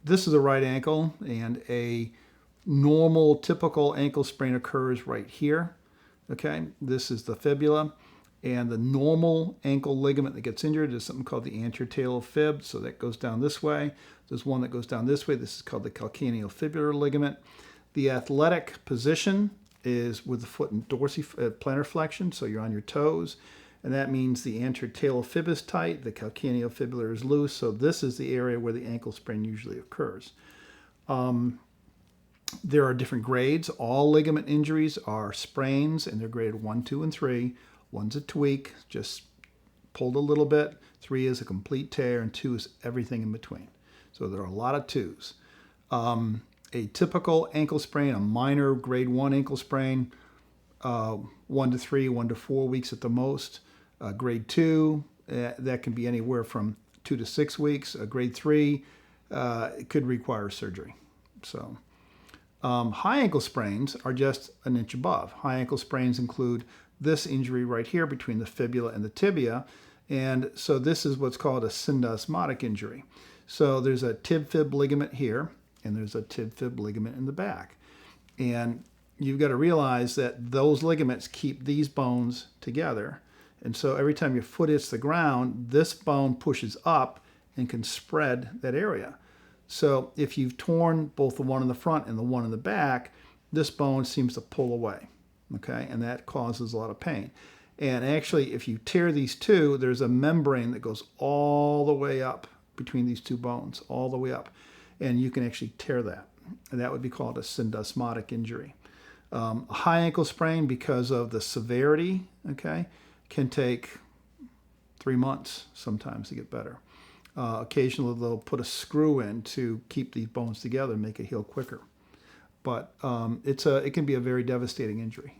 this is a right ankle, and a normal, typical ankle sprain occurs right here. Okay, this is the fibula, and the normal ankle ligament that gets injured is something called the anterior talar fib, so that goes down this way. There's one that goes down this way. This is called the calcaneofibular ligament. The athletic position is with the foot in plantar flexion, so you're on your toes, and that means the anterior talar fib is tight, the calcaneofibular is loose, so this is the area where the ankle sprain usually occurs. There are different grades. All ligament injuries are sprains, and they're graded 1, 2, and 3. 1's a tweak, just pulled a little bit. 3 is a complete tear, and 2 is everything in between. So there are a lot of 2s. A typical ankle sprain, a minor grade 1 ankle sprain, 1 to 3, 1 to 4 weeks at the most. Grade 2, that can be anywhere from 2 to 6 weeks. Grade 3, it could require surgery. So high ankle sprains are just an inch above. High ankle sprains include this injury right here between the fibula and the tibia. And so this is what's called a syndesmotic injury. So there's a tib-fib ligament here, and there's a tib-fib ligament in the back. And you've got to realize that those ligaments keep these bones together. And so every time your foot hits the ground, this bone pushes up and can spread that area. So if you've torn both the one in the front and the one in the back, this bone seems to pull away, okay? And that causes a lot of pain. And actually, if you tear these two, there's a membrane that goes all the way up between these two bones, all the way up. And you can actually tear that. And that would be called a syndesmotic injury. A high ankle sprain, because of the severity, okay, can take 3 months sometimes to get better. Occasionally they'll put a screw in to keep these bones together and make it heal quicker. But it can be a very devastating injury.